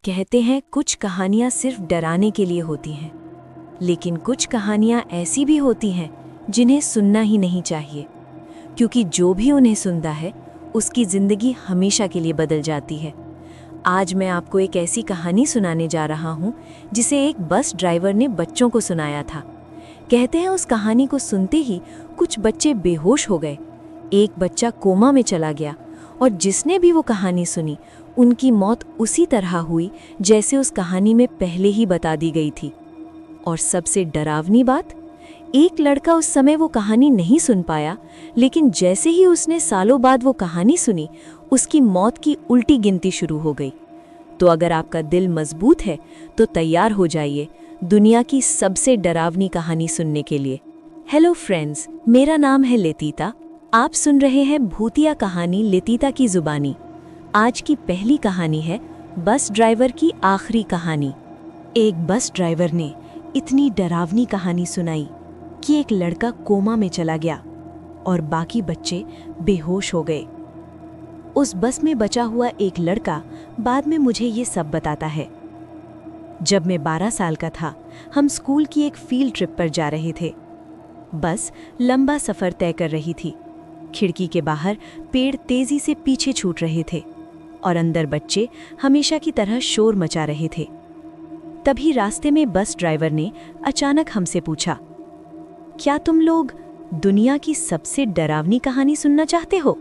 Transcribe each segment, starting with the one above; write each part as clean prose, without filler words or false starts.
कहते हैं कुछ कहानियाँ सिर्फ डराने के लिए होती हैं, लेकिन कुछ कहानियाँ ऐसी भी होती हैं जिन्हें सुनना ही नहीं चाहिए, क्योंकि जो भी उन्हें सुनता है उसकी ज़िंदगी हमेशा के लिए बदल जाती है। आज मैं आपको एक ऐसी कहानी सुनाने जा रहा हूँ जिसे एक बस ड्राइवर ने बच्चों को सुनाया था। कहते हैं उस कहानी को सुनते ही कुछ बच्चे बेहोश हो गए, एक बच्चा कोमा में चला गया और जिसने भी वो कहानी सुनी उनकी मौत उसी तरह हुई जैसे उस कहानी में पहले ही बता दी गई थी। और सबसे डरावनी बात, एक लड़का उस समय वो कहानी नहीं सुन पाया, लेकिन जैसे ही उसने सालों बाद वो कहानी सुनी उसकी मौत की उल्टी गिनती शुरू हो गई। तो अगर आपका दिल मजबूत है तो तैयार हो जाइए दुनिया की सबसे डरावनी कहानी सुनने के लिए। हेलो फ्रेंड्स, मेरा नाम है लेतीता। आप सुन रहे हैं भूतिया कहानी लेतीता की जुबानी। आज की पहली कहानी है बस ड्राइवर की आखिरी कहानी। एक बस ड्राइवर ने इतनी डरावनी कहानी सुनाई कि एक लड़का कोमा में चला गया और बाकी बच्चे बेहोश हो गए। उस बस में बचा हुआ एक लड़का बाद में मुझे ये सब बताता है। जब मैं 12 साल का था, हम स्कूल की एक फील्ड ट्रिप पर जा रहे थे। बस लंबा सफ़र तय कर रही थी। खिड़की के बाहर पेड़ तेजी से पीछे छूट रहे थे और अंदर बच्चे हमेशा की तरह शोर मचा रहे थे। तभी रास्ते में बस ड्राइवर ने अचानक हमसे पूछा, क्या तुम लोग दुनिया की सबसे डरावनी कहानी सुनना चाहते हो?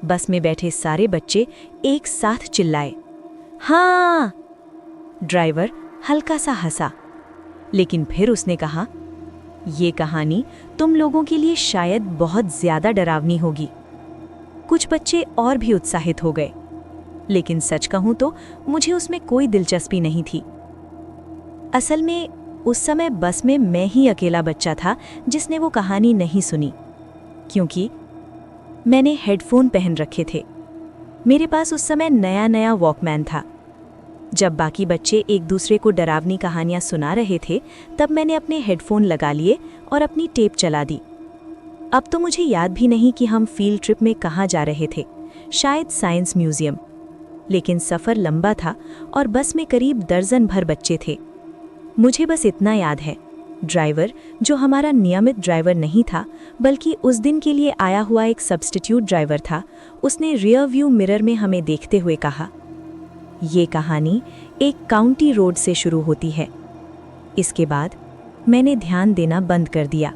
बस में बैठे सारे बच्चे एक साथ चिल्लाए, हाँ। ड्राइवर हल्का सा हंसा, लेकिन फिर उसने कहा, ये कहानी तुम लोगों के लिए शायद बहुत ज्यादा डरावनी होगी। कुछ बच्चे और भी उत्साहित हो गए, लेकिन सच कहूं तो मुझे उसमें कोई दिलचस्पी नहीं थी। असल में उस समय बस में मैं ही अकेला बच्चा था जिसने वो कहानी नहीं सुनी, क्योंकि मैंने हेडफोन पहन रखे थे। मेरे पास उस समय नया नया वॉकमैन था। जब बाकी बच्चे एक दूसरे को डरावनी कहानियां सुना रहे थे, तब मैंने अपने हेडफोन लगा लिए और अपनी टेप चला दी। अब तो मुझे याद भी नहीं कि हम फील्ड ट्रिप में कहाँ जा रहे थे, शायद साइंस म्यूजियम। लेकिन सफ़र लंबा था और बस में करीब दर्जन भर बच्चे थे। मुझे बस इतना याद है, ड्राइवर, जो हमारा नियमित ड्राइवर नहीं था बल्कि उस दिन के लिए आया हुआ एक सब्स्टिट्यूट ड्राइवर था, उसने रियर व्यू मिरर में हमें देखते हुए कहा, ये कहानी एक काउंटी रोड से शुरू होती है। इसके बाद मैंने ध्यान देना बंद कर दिया।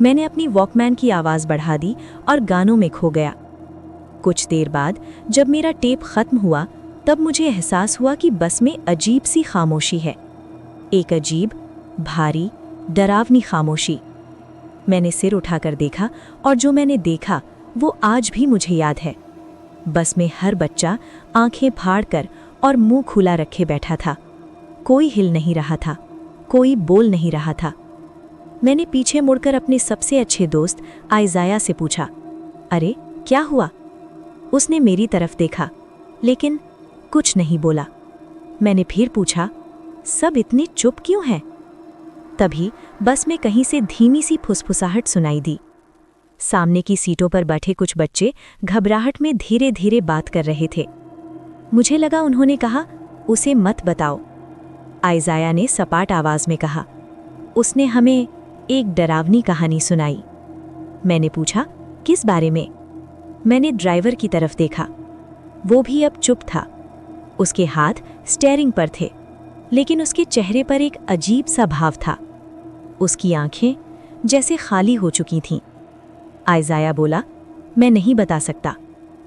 मैंने अपनी वॉकमैन की आवाज़ बढ़ा दी और गानों में खो गया। कुछ देर बाद जब मेरा टेप ख़त्म हुआ, तब मुझे एहसास हुआ कि बस में अजीब सी खामोशी है, एक अजीब, भारी, डरावनी खामोशी। मैंने सिर उठाकर देखा और जो मैंने देखा वो आज भी मुझे याद है। बस में हर बच्चा आंखें फाड़कर और मुंह खुला रखे बैठा था। कोई हिल नहीं रहा था, कोई बोल नहीं रहा था। मैंने पीछे मुड़कर अपने सबसे अच्छे दोस्त आइज़ाया से पूछा, अरे क्या हुआ? उसने मेरी तरफ देखा, लेकिन कुछ नहीं बोला। मैंने फिर पूछा, सब इतने चुप क्यों हैं? तभी बस में कहीं से धीमी सी फुसफुसाहट सुनाई दी। सामने की सीटों पर बैठे कुछ बच्चे घबराहट में धीरे धीरे बात कर रहे थे। मुझे लगा उन्होंने कहा, उसे मत बताओ। आइज़ाया ने सपाट आवाज़ में कहा, उसने हमें एक डरावनी कहानी सुनाई। मैंने पूछा, किस बारे में? मैंने ड्राइवर की तरफ देखा। वो भी अब चुप था। उसके हाथ स्टीयरिंग पर थे, लेकिन उसके चेहरे पर एक अजीब सा भाव था। उसकी आंखें जैसे खाली हो चुकी थीं। आइज़ाया बोला, मैं नहीं बता सकता।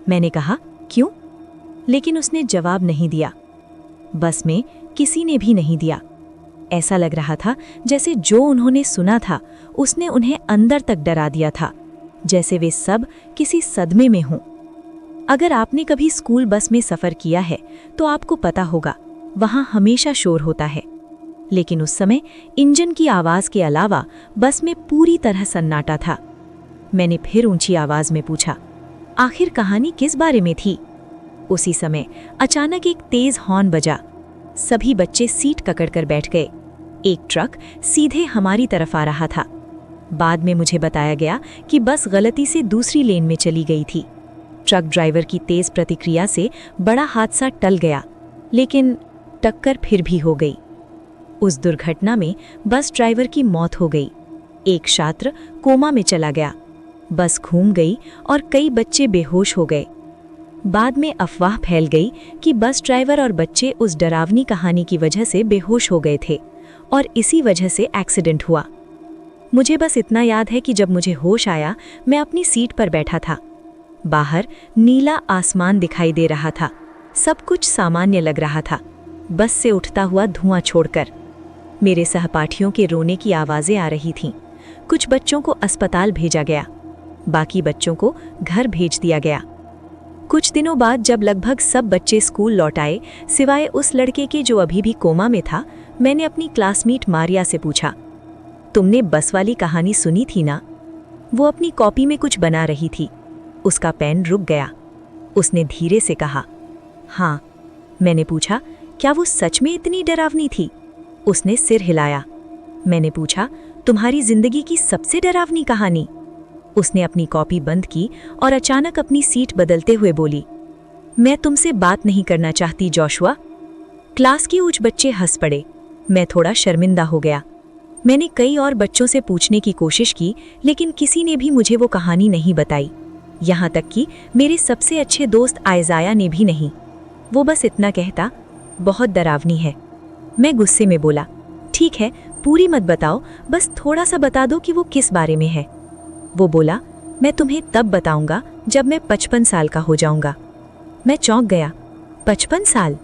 मैंने कहा, क्यों? लेकिन उसने जवाब नहीं दिया। बस में किसी ने भी नहीं दिया। ऐसा लग रहा था जैसे जो उन्होंने सुना था उसने उन्हें अंदर तक डरा दिया था, जैसे वे सब किसी सदमे में हों। अगर आपने कभी स्कूल बस में सफ़र किया है तो आपको पता होगा, वहाँ हमेशा शोर होता है, लेकिन उस समय इंजन की आवाज़ के अलावा बस में पूरी तरह सन्नाटा था। मैंने फिर ऊंची आवाज़ में पूछा, आखिर कहानी किस बारे में थी? उसी समय अचानक एक तेज़ हॉर्न बजा। सभी बच्चे सीट पकड़कर बैठ गए। एक ट्रक सीधे हमारी तरफ आ रहा था। बाद में मुझे बताया गया कि बस गलती से दूसरी लेन में चली गई थी। ट्रक ड्राइवर की तेज़ प्रतिक्रिया से बड़ा हादसा टल गया। लेकिन टक्कर फिर भी हो गई। उस दुर्घटना में बस ड्राइवर की मौत हो गई। एक छात्र कोमा में चला गया। बस घूम गई और कई बच्चे बेहोश हो गए। बाद में अफवाह फैल गई कि बस ड्राइवर और बच्चे उस डरावनी कहानी की वजह से बेहोश हो गए थे और इसी वजह से एक्सीडेंट हुआ। मुझे बस इतना याद है कि जब मुझे होश आया, मैं अपनी सीट पर बैठा था। बाहर नीला आसमान दिखाई दे रहा था। सब कुछ सामान्य लग रहा था, बस से उठता हुआ धुआं छोड़कर। मेरे सहपाठियों के रोने की आवाज़ें आ रही थीं। कुछ बच्चों को अस्पताल भेजा गया, बाकी बच्चों को घर भेज दिया गया। कुछ दिनों बाद जब लगभग सब बच्चे स्कूल लौट आए, सिवाय उस लड़के के जो अभी भी कोमा में था, मैंने अपनी क्लासमेट मारिया से पूछा, तुमने बस वाली कहानी सुनी थी ना? वो अपनी कॉपी में कुछ बना रही थी। उसका पेन रुक गया। उसने धीरे से कहा, हाँ। मैंने पूछा, क्या वो सच में इतनी डरावनी थी? उसने सिर हिलाया। मैंने पूछा, तुम्हारी जिंदगी की सबसे डरावनी कहानी? उसने अपनी कॉपी बंद की और अचानक अपनी सीट बदलते हुए बोली, मैं तुमसे बात नहीं करना चाहती जोशुआ। क्लास के कुछ बच्चे हंस पड़े। मैं थोड़ा शर्मिंदा हो गया। मैंने कई और बच्चों से पूछने की कोशिश की, लेकिन किसी ने भी मुझे वो कहानी नहीं बताई। यहाँ तक कि मेरे सबसे अच्छे दोस्त आयजाया ने भी नहीं। वो बस इतना कहता, बहुत डरावनी है। मैं गुस्से में बोला, ठीक है, पूरी मत बताओ, बस थोड़ा सा बता दो कि वो किस बारे में है। वो बोला, मैं तुम्हें तब बताऊंगा जब मैं 55 साल का हो जाऊंगा। मैं चौंक गया। 55 साल?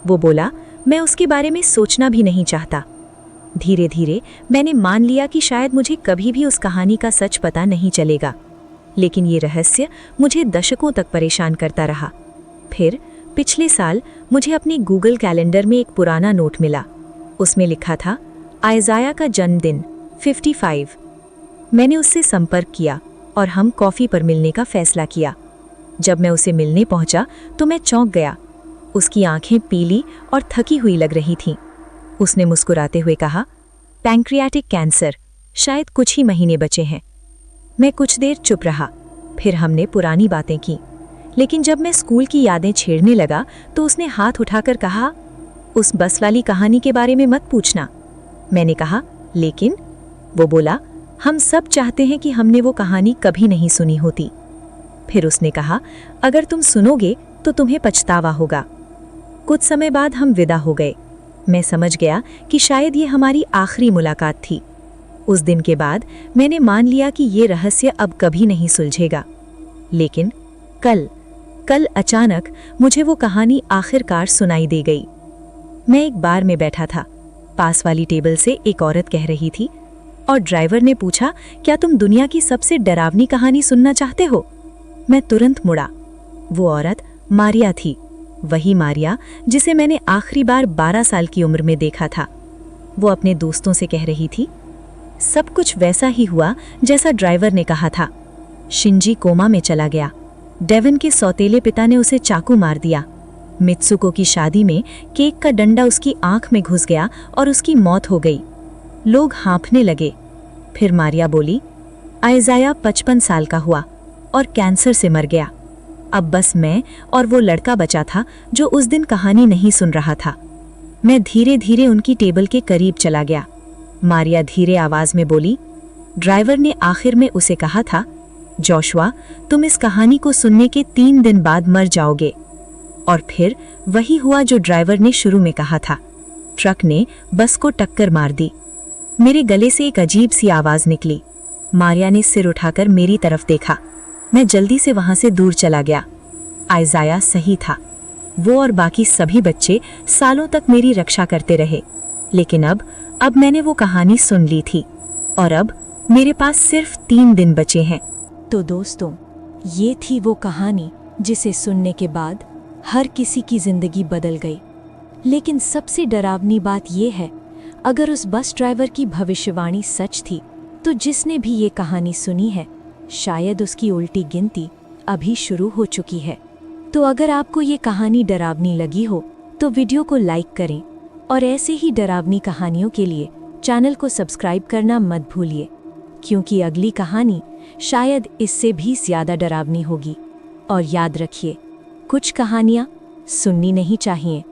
वो बोला, मैं उसके बारे में सोचना भी नहीं चाहता। धीरे धीरे मैंने मान लिया कि शायद मुझे कभी भी उस कहानी का सच पता नहीं चलेगा, लेकिन ये रहस्य मुझे दशकों तक परेशान करता रहा। फिर पिछले साल मुझे अपने गूगल कैलेंडर में एक पुराना नोट मिला। उसमें लिखा था, आयजाया का जन्मदिन 55। मैंने उससे संपर्क किया और हम कॉफ़ी पर मिलने का फैसला किया। जब मैं उसे मिलने पहुंचा तो मैं चौंक गया। उसकी आंखें पीली और थकी हुई लग रही थीं। उसने मुस्कुराते हुए कहा, पैंक्रियाटिक कैंसर, शायद कुछ ही महीने बचे हैं। मैं कुछ देर चुप रहा। फिर हमने पुरानी बातें की, लेकिन जब मैं स्कूल की यादें छेड़ने लगा तो उसने हाथ उठाकर कहा, उस बस वाली कहानी के बारे में मत पूछना। मैंने कहा, लेकिन? वो बोला, हम सब चाहते हैं कि हमने वो कहानी कभी नहीं सुनी होती। फिर उसने कहा, अगर तुम सुनोगे तो तुम्हें पछतावा होगा। कुछ समय बाद हम विदा हो गए। मैं समझ गया कि शायद ये हमारी आखिरी मुलाकात थी। उस दिन के बाद मैंने मान लिया कि ये रहस्य अब कभी नहीं सुलझेगा। लेकिन कल अचानक मुझे वो कहानी आखिरकार सुनाई दे गई। मैं एक बार में बैठा था। पास वाली टेबल से एक औरत कह रही थी, और ड्राइवर ने पूछा, क्या तुम दुनिया की सबसे डरावनी कहानी सुनना चाहते हो? मैं तुरंत मुड़ा। वो औरत मारिया थी, वही मारिया जिसे मैंने आखिरी बार 12 साल की उम्र में देखा था। वो अपने दोस्तों से कह रही थी, सब कुछ वैसा ही हुआ जैसा ड्राइवर ने कहा था। शिंजी कोमा में चला गया। डेवन के सौतेले पिता ने उसे चाकू मार दिया। मित्सुको की शादी में केक का डंडा उसकी आंख में घुस गया और उसकी मौत हो गई। लोग हाँफने लगे। फिर मारिया बोली, आयजाया 55 साल का हुआ और कैंसर से मर गया। अब बस मैं और वो लड़का बचा था जो उस दिन कहानी नहीं सुन रहा था। मैं धीरे धीरे उनकी टेबल के करीब चला गया। मारिया धीरे आवाज में बोली, ड्राइवर ने आखिर में उसे कहा था, जोशुआ, तुम इस कहानी को सुनने के 3 दिन बाद मर जाओगे। और फिर वही हुआ जो ड्राइवर ने शुरू में कहा था। ट्रक ने बस को टक्कर मार दी। मेरे गले से एक अजीब सी आवाज निकली। मारिया ने सिर उठाकर मेरी तरफ देखा। मैं जल्दी से वहां से दूर चला गया। आयजाया सही था। वो और बाकी सभी बच्चे सालों तक मेरी रक्षा करते रहे, लेकिन अब मैंने वो कहानी सुन ली थी और अब मेरे पास सिर्फ 3 दिन बचे हैं। तो दोस्तों, ये थी वो कहानी जिसे सुनने के बाद हर किसी की जिंदगी बदल गई। लेकिन सबसे डरावनी बात यह है, अगर उस बस ड्राइवर की भविष्यवाणी सच थी, तो जिसने भी ये कहानी सुनी है, शायद उसकी उल्टी गिनती अभी शुरू हो चुकी है। तो अगर आपको ये कहानी डरावनी लगी हो तो वीडियो को लाइक करें और ऐसे ही डरावनी कहानियों के लिए चैनल को सब्सक्राइब करना मत भूलिए, क्योंकि अगली कहानी शायद इससे भी ज़्यादा डरावनी होगी। और याद रखिए, कुछ कहानियाँ सुननी नहीं चाहिए,